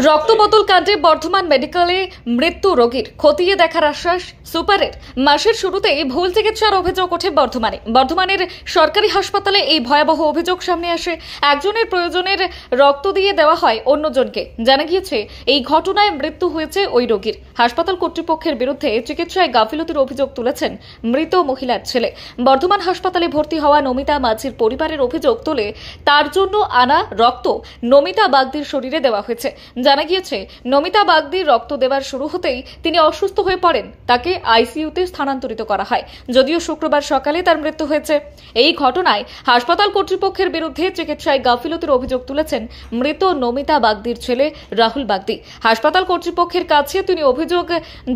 রক্তবোতল কাণ্ডে বর্ধমান মেডিকেলে মৃত্যু রোগীর খতিয়ে দেখার আশ্বাস সুপারের। মাসের শুরুতেই ভুল চিকিৎসার অভিযোগ ওঠে বর্ধমানের সরকারি হাসপাতালে। এই ভয়াবহ অভিযোগ সামনে আসে, একজনের প্রয়োজনের রক্ত দিয়ে দেওয়া হয় অন্যজনকে। জানা গিয়েছে এই ঘটনায় মৃত্যু হয়েছে ওই রোগীর। হাসপাতাল কর্তৃপক্ষের বিরুদ্ধে চিকিৎসায় গাফিলতির অভিযোগ তুলেছেন মৃত মহিলার ছেলে। বর্ধমান হাসপাতালে ভর্তি হওয়া নমিতা মাঝির পরিবারের অভিযোগ তোলে, তার জন্য আনা রক্ত নমিতা বাগদির শরীরে দেওয়া হয়েছে। জানা গিয়েছে নমিতা বাগদির রক্ত দেওয়ার শুরু হতেই তিনি অসুস্থ হয়ে পড়েন, তাকে আইসিইউতে স্থানান্তরিত করা হয়। যদিও শুক্রবার সকালে তার মৃত্যু হয়েছে। এই ঘটনায় হাসপাতাল কর্তৃপক্ষের বিরুদ্ধে চিকিৎসায় গাফিলতির অভিযোগ তুলেছেন মৃত নমিতা বাগদির ছেলে রাহুল বাগদি। হাসপাতাল কর্তৃপক্ষের কাছে তিনি অভিযোগ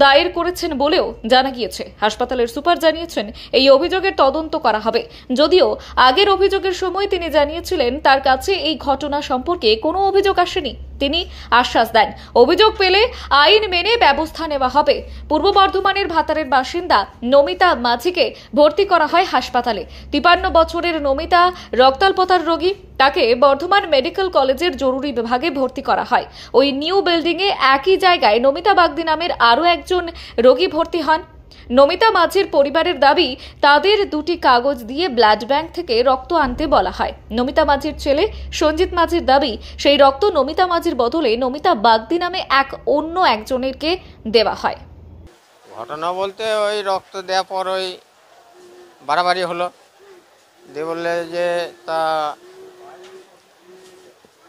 দায়ের করেছেন বলেও জানা গিয়েছে। হাসপাতালের সুপার জানিয়েছেন এই অভিযোগের তদন্ত করা হবে। যদিও আগের অভিযোগের সময় তিনি জানিয়েছিলেন তার কাছে এই ঘটনা সম্পর্কে কোনো অভিযোগ আসেনি। তিনি আশ্বাস দেন অভিযোগ পেলে আইন মেনে ব্যবস্থা নেওয়া হবে। পূর্ব বর্ধমানের ভাতারের বাসিন্দা নমিতা মাঝিকে ভর্তি করা হয় হাসপাতালে। 53 বছরের নমিতা রক্তাল্পতার রোগী। তাকে বর্ধমান মেডিকেল কলেজের জরুরি বিভাগে ভর্তি করা হয়। ওই নিউ বিল্ডিং এ একই জায়গায় নমিতা বাগদি নামের আরও একজন রোগী ভর্তি হন। নমিতা মাঝির পরিবারের দাবি, তাদের দুটি কাগজ দিয়ে ব্লাড ব্যাংক থেকে রক্ত আনতে বলা হয়। নমিতা মাঝির ছেলে সঞ্জিত মাঝির দাবি, সেই রক্ত নমিতা মাঝির বদলে নমিতা বাগদি নামে অন্য একজনেরকে দেওয়া হয়। ঘটনা বলতে ওই রক্ত দেওয়ার পর ওই বাড়াবাড়ি হলো, দিয়ে বললে যে তা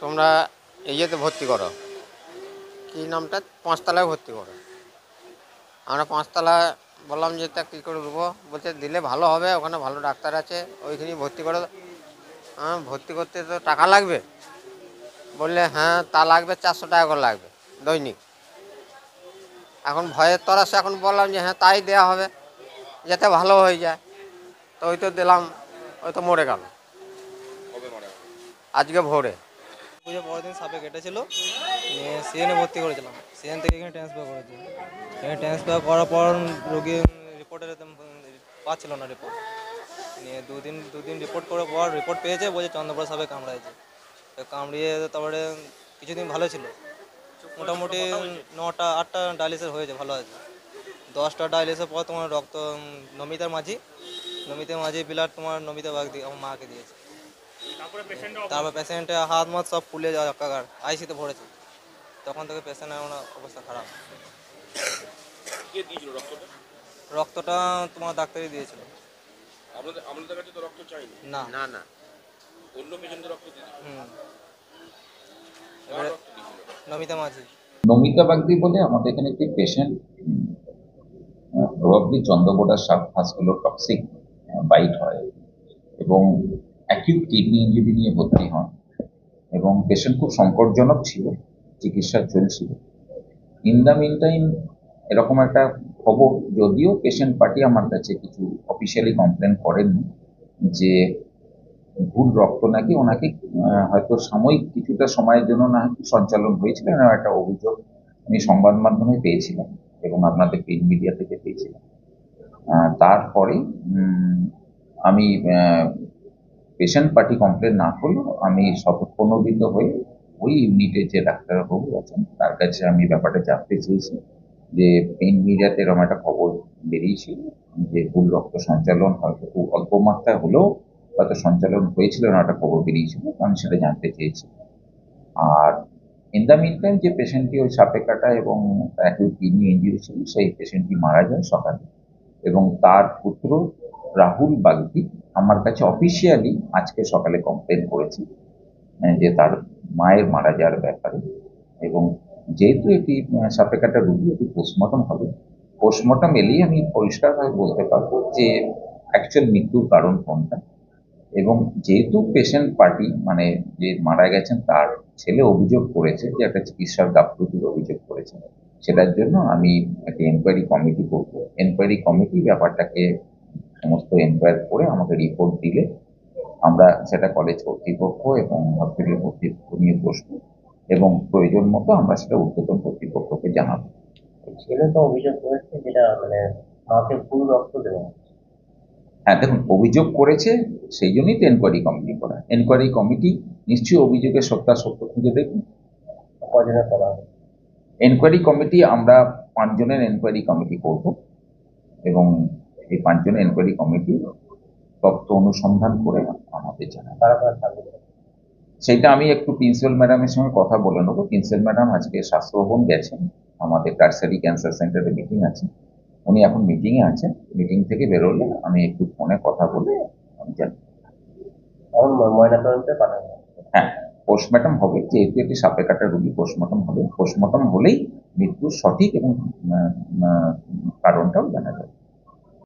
তোমরা ইয়েতে ভর্তি করো, কি নামটা, 5 তলায় ভর্তি করো। আমরা 5 তলা বললাম যে তা কী করে দেবো, বলছে দিলে ভালো হবে, ওখানে ভালো ডাক্তার আছে, ওইখানেই ভর্তি করো। ভর্তি করতে তো টাকা লাগবে, বললে হ্যাঁ তা লাগবে, 400 টাকা করে লাগবে দৈনিক। এখন ভয়ের তরসে এখন বললাম যে হ্যাঁ তাই দেওয়া হবে, যাতে ভালো হয়ে যায়। তো ওই তো দিলাম, ওই তো মরে গেল আজকে ভোরে। পুজো পরের দিন সাপে কেটেছিল, নিয়ে সিএনএ ভর্তি করেছিলাম। সিএন থেকে এখানে ট্রান্সফার করেছি। এখানে ট্রান্সফার করার পর রোগী রিপোর্টের পাচ্ছিল না রিপোর্ট। নিয়ে দুদিন রিপোর্ট করার পর রিপোর্ট পেয়েছে, বলছে চন্দ্রপুর সাপে কামড়াইছে। কামড়িয়ে তারপরে কিছুদিন ভালো ছিল, মোটামুটি 9-8টা ডায়ালিসিস হয়েছে, ভালো আছে। 10টা ডায়ালিসিসের পর তোমার রক্ত নমিতা মাঝি ব্লাড তোমার নমিতা বাগদি আমার মাকে দিয়েছে। তারপর পেশেন্টের হাত মাত সব ফুলে যাওয়া একাকার, আইসিতে ভরেছে। তখন থেকে পেশেন্টের অবস্থা খারাপ। রক্তটা তোমার ডাক্তারই দিয়েছিল। আমাদের কাছে তো রক্ত চাইনি। না না না, অন্য পেশেন্টের রক্ত দিয়েছিল। নমিতা মাঝি। নমিতা বাগদি বলে আমাদের এখানে একটি পেশেন্ট, প্রবাবলি চন্দ্রবোড়া সাপ ফাঁসগুলো টক্সিক বাইট হয় এবং অ্যাকিউট কিডনি ইনজুরি নিয়ে ভর্তি হন, এবং পেশেন্ট খুব সংকটজনক ছিল, চিকিৎসা চলছিল। ইন দ্য মিন টাইম এরকম একটা খবর, যদিও পেশেন্ট পার্টি আমার কাছে কিছু অফিসিয়ালি কমপ্লেন করেননি যে ভুল রক্ত নাকি ওনাকে হয়তো সাময়িক কিছুটা সময়ের জন্য না সঞ্চালন হয়েছিল, এরকম একটা অভিযোগ আমি সংবাদ মাধ্যমে পেয়েছিলাম এবং আপনাদের প্রিন্ট মিডিয়া থেকে পেয়েছিলাম। তারপরে আমি পেশেন্ট পার্টি কমপ্লেন না করলেও আমি স্বতঃপ্রণোদিত হয়ে ওই ইউনিটের যে ডাক্তারবাবু আছেন তার কাছে আমি ব্যাপারটা জানতে চেয়েছি যে প্রিন্ট মিডিয়াতে এরকম একটা খবর বেরিয়েছিল যে ভুল রক্ত সঞ্চালন হয়তো খুব অল্প মাত্রায় হলেও হয়তো সঞ্চালন হয়েছিল, একটা খবর বেরিয়েছিল, আমি সেটা জানতে চেয়েছি। আর ইন দ্য মিন টাইম যে পেশেন্টটি ওই সাপে কাটা এবং অ্যাকিউট কিডনি ইনজুরি ছিল, সেই পেশেন্টটি মারা যায় সকালে, এবং তার পুত্র রাহুল বাগদি আমার কাছে অফিসিয়ালি আজকে সকালে কমপ্লেন করেছে যে তার মায়ের মারা যাওয়ার ব্যাপারে। এবং যেহেতু এটি সাপে কাটা রোগী, এটি পোস্টমর্টম হবে। পোস্টমর্টম এলেই আমি পরিষ্কারভাবে বলতে পারবো যে অ্যাকচুয়াল মৃত্যুর কারণ কোনটা। এবং যেহেতু পেশেন্ট পার্টি মানে যে মারা গেছেন তার ছেলে অভিযোগ করেছে যে একটা চিকিৎসার গাফিলতির অভিযোগ করেছে, সেটার জন্য আমি একটা এনকোয়ারি কমিটি করবো। এনকোয়ারি কমিটি ব্যাপারটাকে সমস্ত এনকোয়ারি করে আমাকে রিপোর্ট দিলে আমরা সেটা কলেজ কর্তৃপক্ষ এবং হসপিটাল কর্তৃপক্ষ নিয়ে বসবো এবং প্রয়োজন মতো আমরা সেটা ঊর্ধ্বতন কর্তৃপক্ষকে জানাবো। ছেলে তো অভিযোগ করেছে যেটা মানে মাকে ভুল রক্ত দেওয়া। হ্যাঁ, দেখুন, অভিযোগ করেছে সেই জন্যই তো এনকোয়ারি কমিটি করা। এনকোয়ারি কমিটি নিশ্চয়ই অভিযোগের সত্যাসত্য খুঁজে দেখুন। কজনের করা হবে? এনকোয়ারি কমিটি আমরা 5 জনের এনকোয়ারি কমিটি করব এবং এই 5 জনের এনকোয়ারি কমিটি তথ্য অনুসন্ধান করে আমাদের জানাবে। কারা কারা থাকবে? সেটা আমি একটু প্রিন্সিপাল ম্যাডামের সঙ্গে কথা বলে নেবো। প্রিন্সিপাল ম্যাডাম আজকে স্বাস্থ্য ভবন গেছেন, আমাদের টার্সারি ক্যান্সার সেন্টারে মিটিং আছে, উনি এখন মিটিংয়ে আছেন। মিটিং থেকে বেরোলে আমি একটু ফোনে কথা বলে আমি জানি। এখন ময়নাতদন্তে পাঠানো হবে। হ্যাঁ, পোস্টমর্টম হবে, যেহেতু একটি সাপে কাটা রোগী, পোস্টমর্টম হবে। পোস্টমর্টম হলেই মৃত্যুর সঠিক এবং কারণটাও জানা যাবে।